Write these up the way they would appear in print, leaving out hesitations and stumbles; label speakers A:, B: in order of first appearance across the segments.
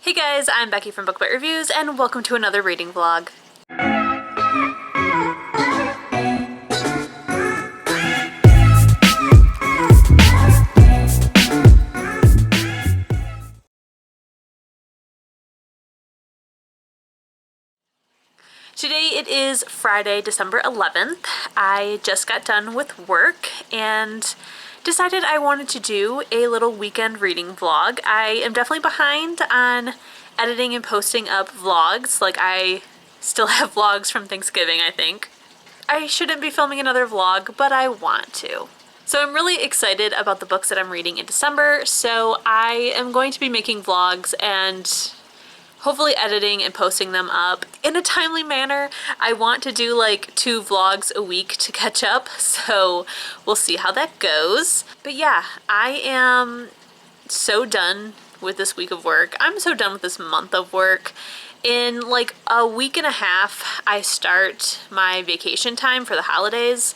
A: Hey guys, I'm Becky from Bookbite Reviews, and welcome to another reading vlog. Today it is Friday, December 11th. I just got done with work and decided I wanted to do a little weekend reading vlog. I am definitely behind on editing and posting up vlogs. Like, I still have vlogs from Thanksgiving, I think. I shouldn't be filming another vlog, but I want to. So I'm really excited about the books that I'm reading in December, so I am going to be making vlogs and hopefully editing and posting them up in a timely manner. I want to do like 2 vlogs a week to catch up, so we'll see how that goes. But yeah, I am so done with this week of work. I'm so done with this month of work. In like a week and a half, I start my vacation time for the holidays,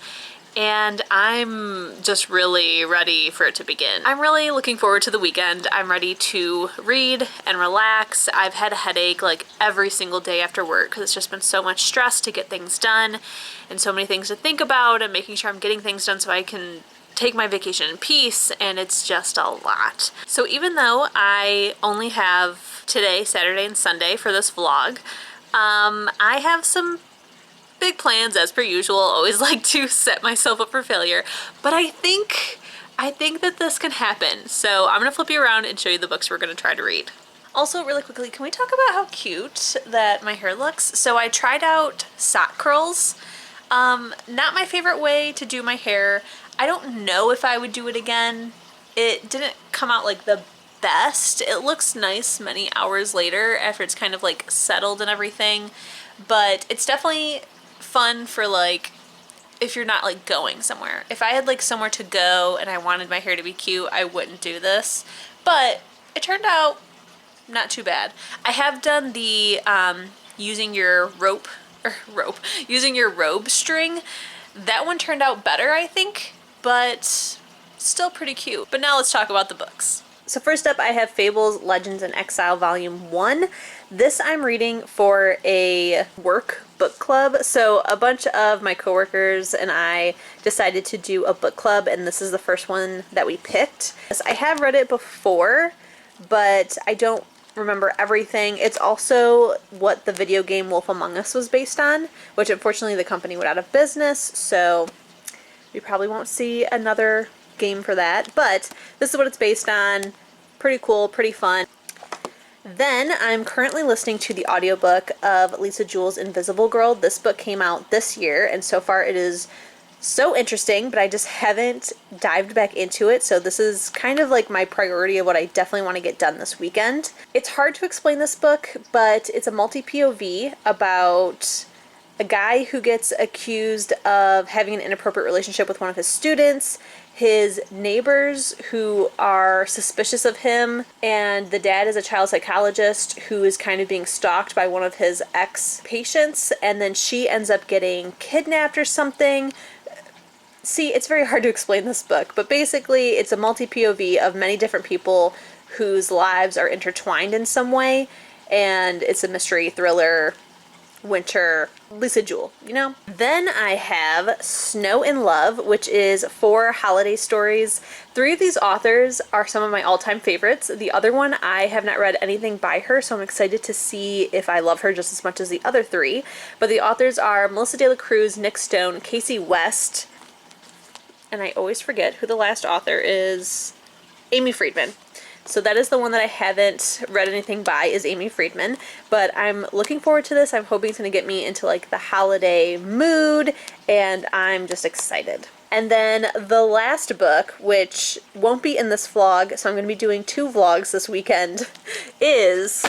A: and I'm just really ready for it to begin. I'm really looking forward to the weekend. I'm ready to read and relax. I've had a headache like every single day after work because it's just been so much stress to get things done and so many things to think about and making sure I'm getting things done so I can take my vacation in peace, and it's just a lot. So even though I only have today, Saturday and Sunday for this vlog, I have some big plans as per usual. Always like to set myself up for failure, but I think that this can happen. So I'm gonna flip you around and show you the books we're gonna try to read. Also, really quickly, can we talk about how cute that my hair looks? So I tried out sock curls. Not my favorite way to do my hair. I don't know if I would do it again. It didn't come out like the best. It looks nice many hours later after it's kind of like settled and everything, but it's definitely fun for like if you're not like going somewhere. If I had like somewhere to go and I wanted my hair to be cute, I wouldn't do this, but it turned out not too bad. I have done the using your rope using your robe string. That one turned out better, I think, but still pretty cute. But now let's talk about the books. So first up, I have Fables, Legends in Exile Volume 1. This I'm reading for a work book club. So a bunch of my coworkers and I decided to do a book club, and this is the first one that we picked. I have read it before, but I don't remember everything. It's also what the video game Wolf Among Us was based on, which unfortunately the company went out of business, so we probably won't see another game for that, but this is what it's based on. Pretty cool, pretty fun. Then I'm currently listening to the audiobook of Lisa Jewell's Invisible Girl. This book came out this year, and so far it is so interesting, but I just haven't dived back into it, so this is kind of like my priority of what I definitely want to get done this weekend. It's hard to explain this book, but it's a multi-POV about a guy who gets accused of having an inappropriate relationship with one of his students, his neighbors who are suspicious of him, and the dad is a child psychologist who is kind of being stalked by one of his ex-patients, and then she ends up getting kidnapped or something. See, it's very hard to explain this book, but basically it's a multi-POV of many different people whose lives are intertwined in some way, and it's a mystery thriller winter Lisa Jewell, you know? Then I have Snow in Love, which is 4 holiday stories. 3 of these authors are some of my all-time favorites. The other one, I have not read anything by her, so I'm excited to see if I love her just as much as the other 3. But the authors are Melissa De La Cruz, Nick Stone, Casey West, and I always forget who the last author is, Amy Friedman. So that is the one that I haven't read anything by, is Amy Friedman. But I'm looking forward to this. I'm hoping it's going to get me into like the holiday mood, and I'm just excited. And then the last book, which won't be in this vlog, so I'm going to be doing 2 vlogs this weekend, is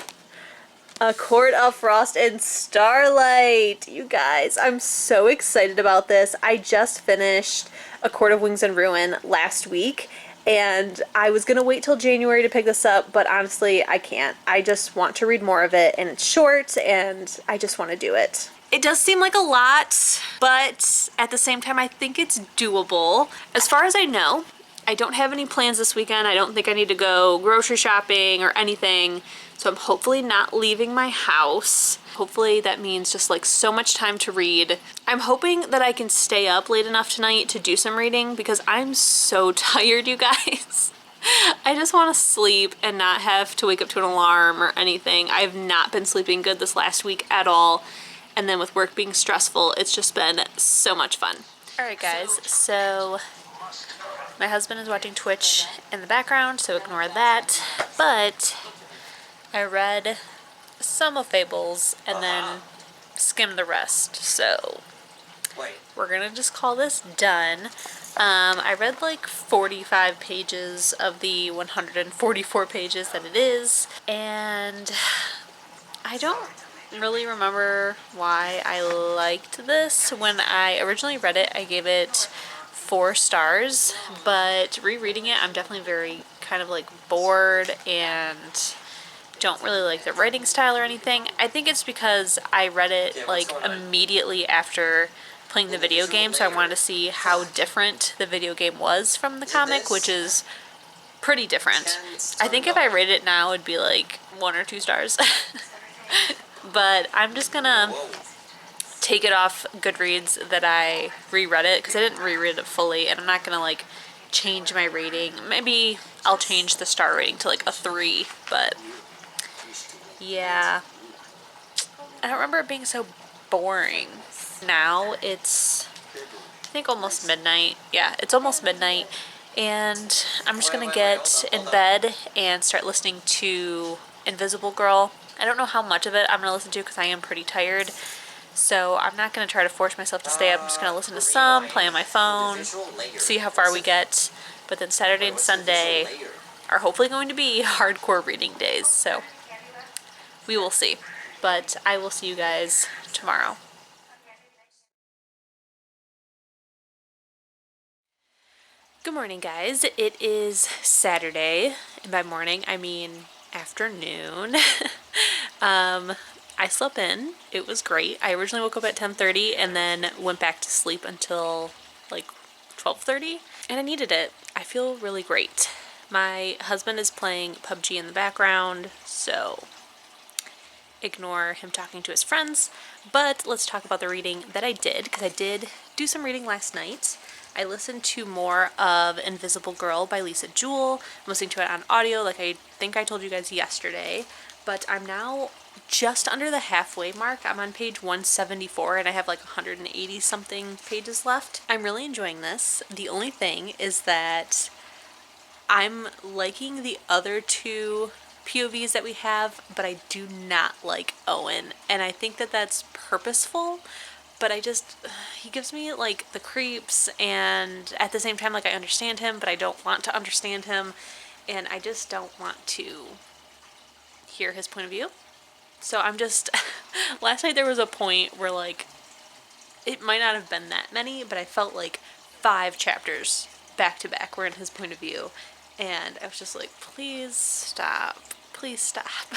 A: A Court of Frost and Starlight. You guys, I'm so excited about this. I just finished A Court of Wings and Ruin last week, and I was gonna wait till January to pick this up, but honestly, I can't. I just want to read more of it, and it's short, and I just want to do it. It does seem like a lot, but at the same time, I think it's doable. As far as I know, I don't have any plans this weekend. I don't think I need to go grocery shopping or anything. So I'm hopefully not leaving my house. Hopefully that means just like so much time to read. I'm hoping that I can stay up late enough tonight to do some reading because I'm so tired, you guys. I just want to sleep and not have to wake up to an alarm or anything. I've not been sleeping good this last week at all. And then with work being stressful, it's just been so much fun. Alright guys, so my husband is watching Twitch in the background, so ignore that. But I read some of Fables and then skimmed the rest. So we're gonna just call this done. I read like 45 pages of the 144 pages that it is, and I don't really remember why I liked this. When I originally read it, I gave it 4 stars, but rereading it, I'm definitely very kind of like bored and don't really like the writing style or anything. I think it's because I read it like immediately after playing the video game, so I wanted to see how different the video game was from the comic, which is pretty different. I think if I rated it now, it'd be like 1 or 2 stars. But I'm just gonna take it off Goodreads that I reread it, because I didn't reread it fully, and I'm not gonna like change my rating. Maybe I'll change the star rating to like a 3, but yeah. I don't remember it being so boring. Now it's, I think, almost midnight. Yeah, it's almost midnight, and I'm just gonna get in bed and start listening to Invisible Girl. I don't know how much of it I'm gonna listen to because I am pretty tired, so I'm not gonna try to force myself to stay up. I'm just gonna listen to some, play on my phone, see how far we get. But then Saturday and Sunday are hopefully going to be hardcore reading days, so we will see. But I will see you guys tomorrow. Good morning, guys. It is Saturday, and by morning I mean afternoon. I slept in. It was great. I originally woke up at 10:30 and then went back to sleep until like 12:30, and I needed it. I feel really great. My husband is playing PUBG in the background, so ignore him talking to his friends. But let's talk about the reading that I did, because I did do some reading last night. I listened to more of Invisible Girl by Jewell. I'm listening to it on audio, like I think I told you guys yesterday. But I'm now just under the halfway mark. I'm on page 174 and I have like 180 something pages left. I'm really enjoying this. The only thing is that I'm liking the other 2 POVs that we have, but I do not like Owen. And I think that that's purposeful. But he gives me like the creeps, and at the same time, like I understand him, but I don't want to understand him, and I just don't want to hear his point of view. So I'm just, last night there was a point where like, it might not have been that many, but I felt like 5 chapters back to back were in his point of view, and I was just like, please stop, please stop.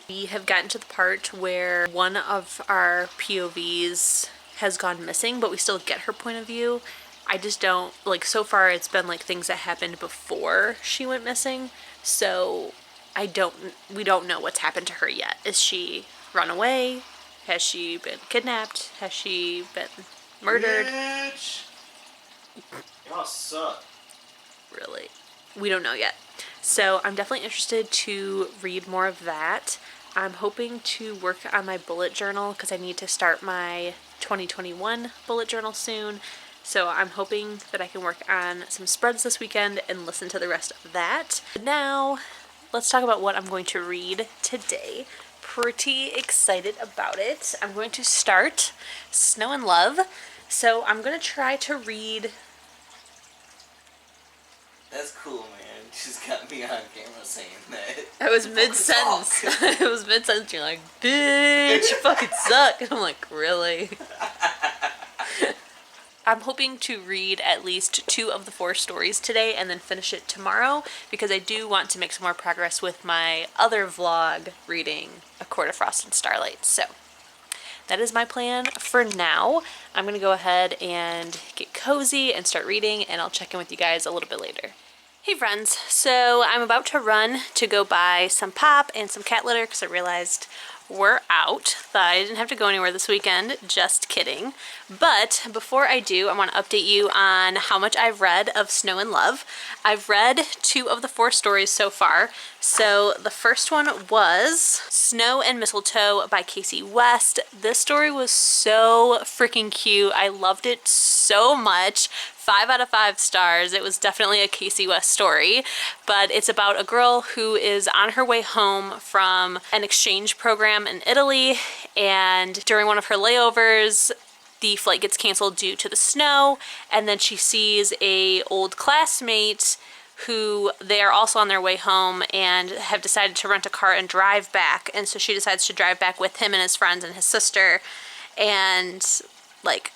A: We have gotten to the part where one of our POVs has gone missing, but we still get her point of view. I just don't, like, so far it's been like things that happened before she went missing, so we don't know what's happened to her yet. Is she run away? Has she been kidnapped? Has she been murdered?
B: Bitch. Y'all suck.
A: Really? We don't know yet. So I'm definitely interested to read more of that. I'm hoping to work on my bullet journal because I need to start my 2021 bullet journal soon. So I'm hoping that I can work on some spreads this weekend and listen to the rest of that. Now, let's talk about what I'm going to read today. Pretty excited about it. I'm going to start Snow and Love. So I'm going to try to read...
B: That's cool, man. You just got me on camera saying that.
A: I was mid-sentence. It was mid-sentence. You're like, bitch, you fucking suck. And I'm like, really? I'm hoping to read at least 2 of the 4 stories today and then finish it tomorrow, because I do want to make some more progress with my other vlog reading A Court of Frost and Starlight. So that is my plan for now. I'm going to go ahead and get cozy and start reading, and I'll check in with you guys a little bit later. Hey friends, so I'm about to run to go buy some pop and some cat litter because I realized we're out. Thought I didn't have to go anywhere this weekend, just kidding. But before I do, I want to update you on how much I've read of Snow in Love. I've read 2 of the 4 stories so far. So the first one was Snow and Mistletoe by Casey West. This story was so freaking cute. I loved it so much. 5 out of 5 stars. It was definitely a Casey West story, but it's about a girl who is on her way home from an exchange program in Italy, and during one of her layovers, the flight gets canceled due to the snow, and then she sees a old classmate who they are also on their way home and have decided to rent a car and drive back, and so she decides to drive back with him and his friends and his sister, and like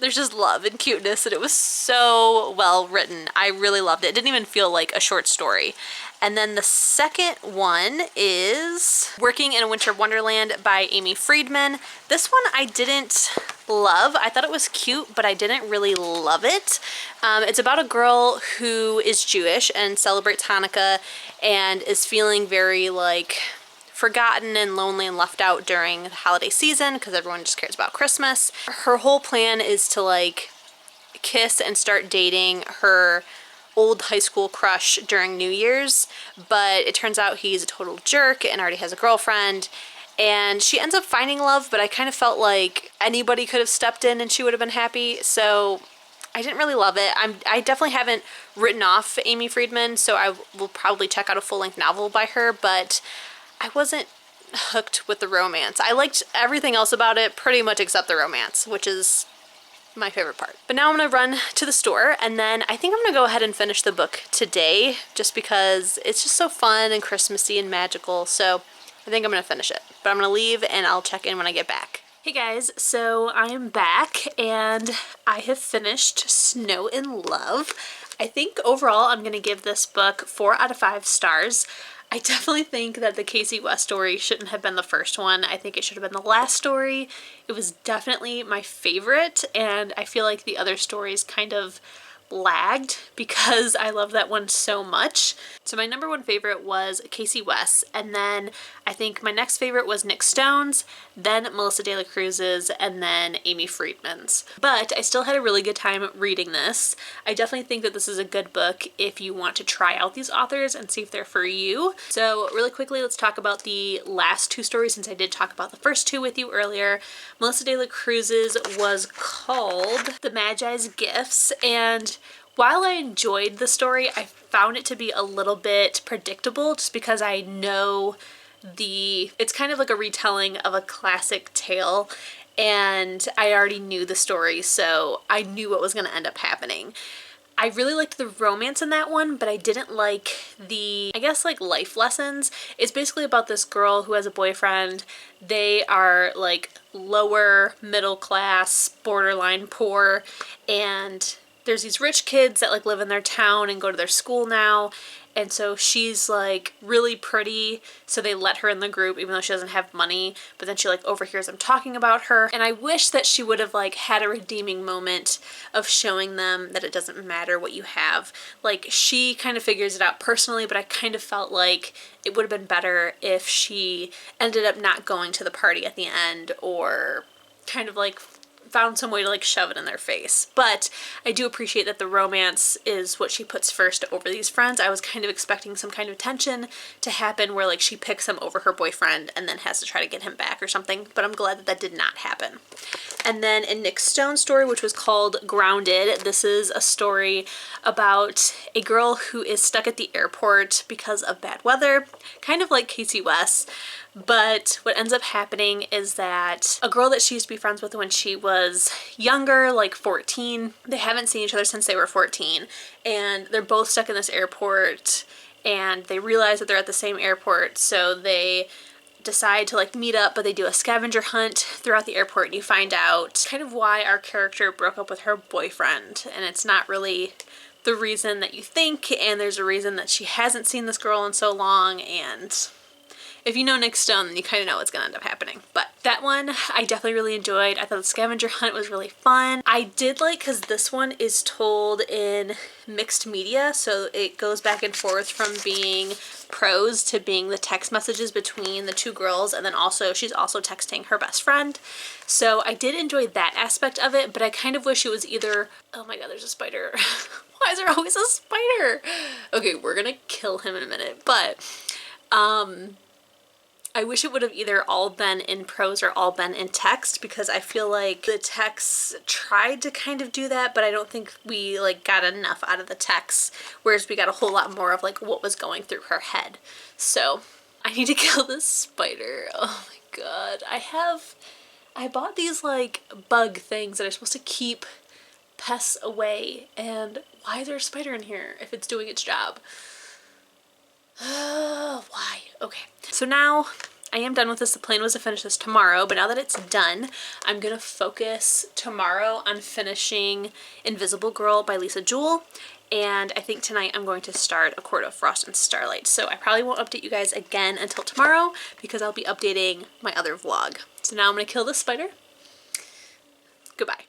A: there's just love and cuteness, and it was so well written. I really loved it. It didn't even feel like a short story. And then the second one is Working in a Winter Wonderland by Amy Friedman. This one I didn't love. I thought it was cute, but I didn't really love it. It's about a girl who is Jewish and celebrates Hanukkah and is feeling very like forgotten and lonely and left out during the holiday season because everyone just cares about Christmas. Her whole plan is to like kiss and start dating her old high school crush during New Year's, but it turns out he's a total jerk and already has a girlfriend, and she ends up finding love, but I kind of felt like anybody could have stepped in and she would have been happy, so I didn't really love it. I definitely haven't written off Amy Friedman, so I will probably check out a full-length novel by her, but I wasn't hooked with the romance. I liked everything else about it pretty much except the romance, which is my favorite part. But now I'm gonna run to the store, and then I think I'm gonna go ahead and finish the book today just because it's just so fun and Christmassy and magical, so I think I'm gonna finish it. But I'm gonna leave and I'll check in when I get back. Hey guys, so I am back and I have finished Snow in Love. I think overall I'm gonna give this book 4 out of 5 stars. I definitely think that the Casey West story shouldn't have been the first one. I think it should have been the last story. It was definitely my favorite, and I feel like the other stories kind of lagged because I love that one so much. So my number 1 favorite was Casey West, and then I think my next favorite was Nick Stone's, then Melissa De La Cruz's, and then Amy Friedman's. But I still had a really good time reading this. I definitely think that this is a good book if you want to try out these authors and see if they're for you. So really quickly, let's talk about the last 2 stories since I did talk about the first 2 with you earlier. Melissa De La Cruz's was called The Magi's Gifts, and while I enjoyed the story, I found it to be a little bit predictable just because I know it's kind of like a retelling of a classic tale, and I already knew the story, so I knew what was going to end up happening. I really liked the romance in that one, but I didn't like the, I guess, like life lessons. It's basically about this girl who has a boyfriend. They are like lower middle class, borderline poor, and there's these rich kids that like live in their town and go to their school now, and so she's like really pretty, so they let her in the group even though she doesn't have money, but then she like overhears them talking about her, and I wish that she would have like had a redeeming moment of showing them that it doesn't matter what you have. Like, she kind of figures it out personally, but I kind of felt like it would have been better if she ended up not going to the party at the end, or kind of like found some way to like shove it in their face. But I do appreciate that the romance is what she puts first over these friends. I was kind of expecting some kind of tension to happen where like she picks him over her boyfriend and then has to try to get him back or something, but I'm glad that that did not happen. And then in Nick Stone's story, which was called Grounded, this is a story about a girl who is stuck at the airport because of bad weather, kind of like Casey West. But what ends up happening is that a girl that she used to be friends with when she was younger, like 14, they haven't seen each other since they were 14, and they're both stuck in this airport, and they realize that they're at the same airport, so they decide to like meet up, but they do a scavenger hunt throughout the airport, and you find out kind of why our character broke up with her boyfriend, and it's not really the reason that you think, and there's a reason that she hasn't seen this girl in so long, and if you know Nick Stone, then you kind of know what's gonna end up happening. But that one I definitely really enjoyed. I thought the scavenger hunt was really fun. I did like, because this one is told in mixed media, so it goes back and forth from being prose to being the text messages between the two girls, and then also she's also texting her best friend. So I did enjoy that aspect of it, but I kind of wish it was either, oh my god, there's a spider. Why is there always a spider? Okay, we're gonna kill him in a minute, but I wish it would have either all been in prose or all been in text, because I feel like the text tried to kind of do that, but I don't think we like got enough out of the text, whereas we got a whole lot more of like what was going through her head. So I need to kill this spider. Oh my god. I bought these like bug things that are supposed to keep pests away, and why is there a spider in here if it's doing its job? Why? Okay. So now I am done with this. The plan was to finish this tomorrow, but now that it's done, I'm gonna focus tomorrow on finishing Invisible Girl by Jewell. And I think tonight I'm going to start A Court of Frost and Starlight. So I probably won't update you guys again until tomorrow, because I'll be updating my other vlog. So now I'm gonna kill this spider. Goodbye.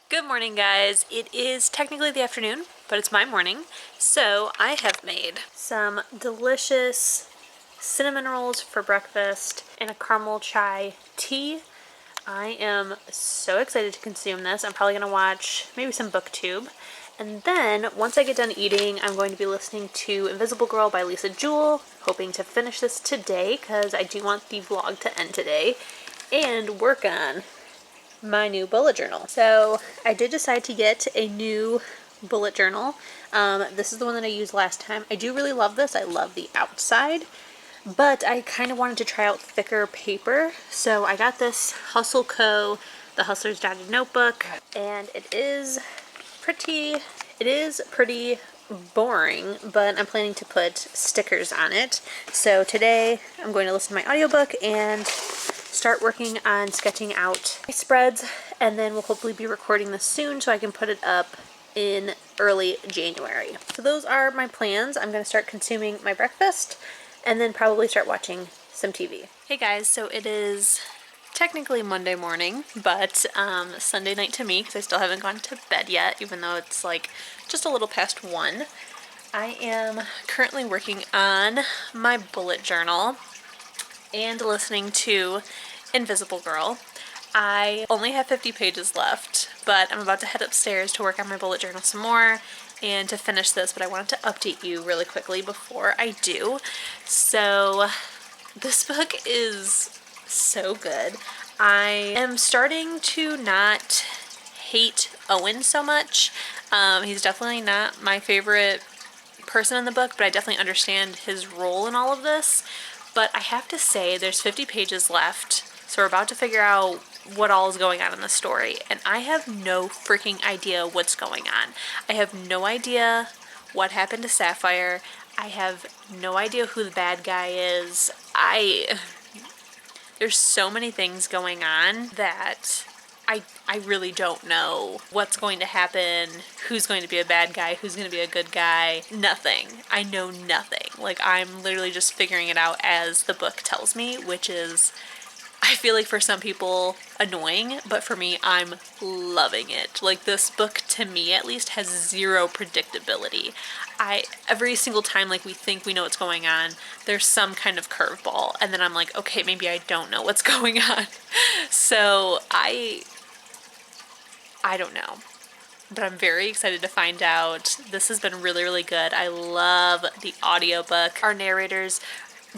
A: Good morning, guys. It is technically the afternoon, but it's my morning. So I have made some delicious cinnamon rolls for breakfast and a caramel chai tea. I am so excited to consume this. I'm probably gonna watch maybe some booktube. And then once I get done eating, I'm going to be listening to Invisible Girl by Jewell, hoping to finish this today because I do want the vlog to end today, and work on my new bullet journal. So I did decide to get a new bullet journal. This is the one that I used last time. I do really love this. I love the outside, but I kind of wanted to try out thicker paper. So I got this Hustle Co. The Hustler's Dotted Notebook, and it is pretty boring, but I'm planning to put stickers on it. So today I'm going to listen to my audiobook and start working on sketching out my spreads, and then we'll hopefully be recording this soon so I can put it up in early January. So those are my plans. I'm going to start consuming my breakfast and then probably start watching some TV. Hey guys, so it is technically Monday morning, but Sunday night to me, because I still haven't gone to bed yet, even though it's like just a little past 1. I am currently working on my bullet journal and listening to Invisible Girl. I only have 50 pages left, but I'm about to head upstairs to work on my bullet journal some more and to finish this, but I wanted to update you really quickly before I do. So this book is so good. I am starting to not hate Owen so much. He's definitely not my favorite person in the book, but I definitely understand his role in all of this. But I have to say, there's 50 pages left, so we're about to figure out what all is going on in the story, and I have no freaking idea what's going on. I have no idea what happened to Sapphire. I have no idea who the bad guy is. There's so many things going on that I really don't know what's going to happen, who's going to be a bad guy, who's going to be a good guy. Nothing. I know nothing. Like, I'm literally just figuring it out as the book tells me, which is, I feel like for some people, annoying, but for me, I'm loving it. Like, this book, to me at least, has zero predictability. Every single time, like, we think we know what's going on, there's some kind of curveball, and then I'm like, okay, maybe I don't know what's going on. So I don't know, but I'm very excited to find out. This has been really, really good. I love the audiobook. Our narrators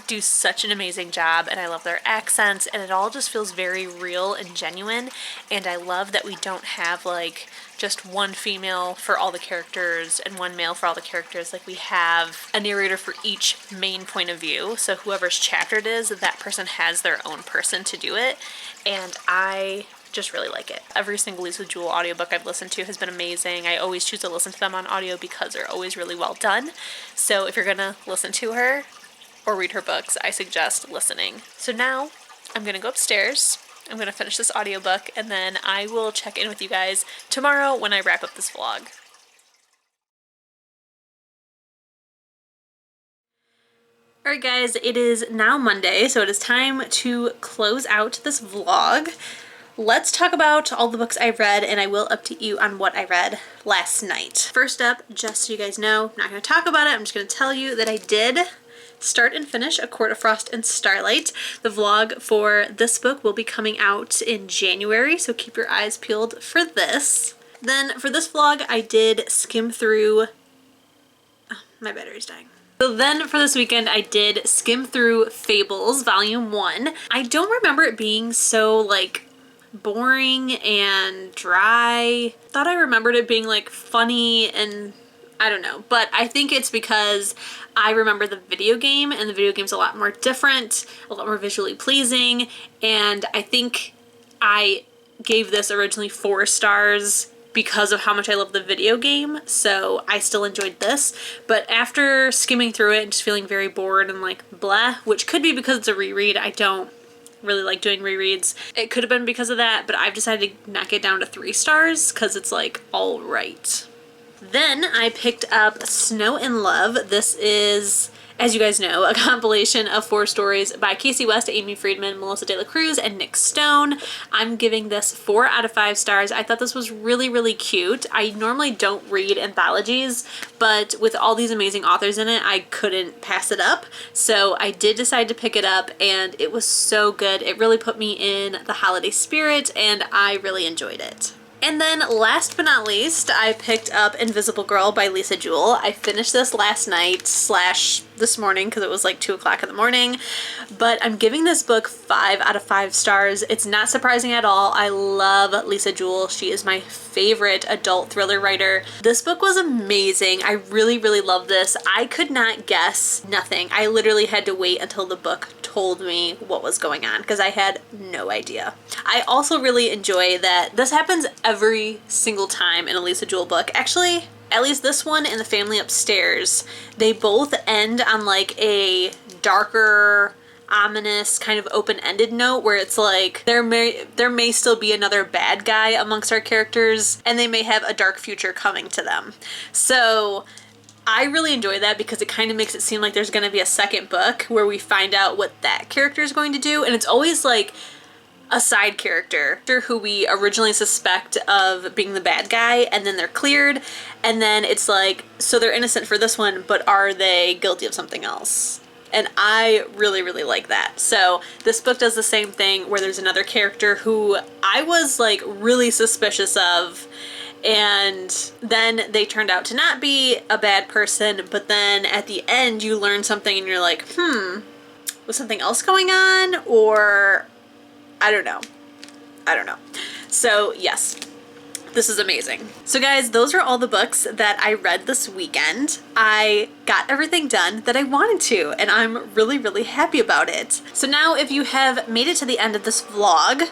A: do such an amazing job, and I love their accents, and it all just feels very real and genuine. And I love that we don't have like just one female for all the characters and one male for all the characters. Like, we have a narrator for each main point of view, so whoever's chapter it is, that person has their own person to do it, and I just really like it. Every single Jewell audiobook I've listened to has been amazing. I always choose to listen to them on audio because they're always really well done. So if you're gonna listen to her or read her books, I suggest listening. So now I'm gonna go upstairs, I'm gonna finish this audiobook, and then I will check in with you guys tomorrow when I wrap up this vlog. Alright guys, it is now Monday, so it is time to close out this vlog. Let's talk about all the books I read, and I will update you on what I read last night. First up, just so you guys know, I'm not going to talk about it, I'm just going to tell you that I did start and finish A Court of Frost and Starlight. The vlog for this book will be coming out in January, so keep your eyes peeled for this. Then for this vlog, I did skim through... Oh, my battery's dying. So then for this weekend, I did skim through Fables Volume One. I don't remember it being so, like, boring and dry. Thought I remembered it being, like, funny and I don't know. But I think it's because I remember the video game, and the video game's a lot more different, a lot more visually pleasing, and I think I gave this originally 4 stars because of how much I love the video game, so I still enjoyed this. But after skimming through it and just feeling very bored and like blah, which could be because it's a reread, I don't really like doing rereads. It could have been because of that, but I've decided to knock it down to 3 stars because it's like all right. Then I picked up Snow in Love. This is, as you guys know, a compilation of 4 stories by Casey West, Amy Friedman, Melissa De La Cruz, and Nick Stone. I'm giving this 4 out of 5 stars. I thought this was really, really cute. I normally don't read anthologies, but with all these amazing authors in it, I couldn't pass it up. So I did decide to pick it up, and it was so good. It really put me in the holiday spirit, and I really enjoyed it. And then last but not least, I picked up Invisible Girl by Lisa Jewell. I finished this last night / this morning because it was like 2 o'clock in the morning, but I'm giving this book 5 out of 5 stars. It's not surprising at all. I love Lisa Jewell. She is my favorite adult thriller writer. This book was amazing. I really, really love this. I could not guess nothing. I literally had to wait until the book told me what was going on because I had no idea. I also really enjoy that this happens every single time in a Lisa Jewell book. Actually, at least this one and The Family Upstairs, they both end on like a darker, ominous kind of open-ended note where it's like there may still be another bad guy amongst our characters and they may have a dark future coming to them. So I really enjoy that because it kind of makes it seem like there's going to be a second book where we find out what that character is going to do, and it's always like a side character who we originally suspect of being the bad guy, and then they're cleared, and then it's like, so they're innocent for this one, but are they guilty of something else? And I really, really like that. So this book does the same thing where there's another character who I was like really suspicious of, and then they turned out to not be a bad person, but then at the end you learn something and you're like, was something else going on? Or I don't know. So yes, this is amazing. So guys, those are all the books that I read this weekend. I got everything done that I wanted to, and I'm really, really happy about it. So now if you have made it to the end of this vlog,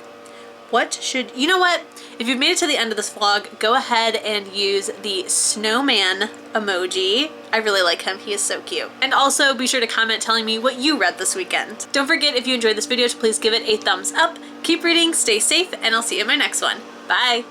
A: you know what? If you've made it to the end of this vlog, go ahead and use the snowman emoji. I really like him. He is so cute. And also be sure to comment telling me what you read this weekend. Don't forget, if you enjoyed this video, to please give it a thumbs up. Keep reading, stay safe, and I'll see you in my next one. Bye!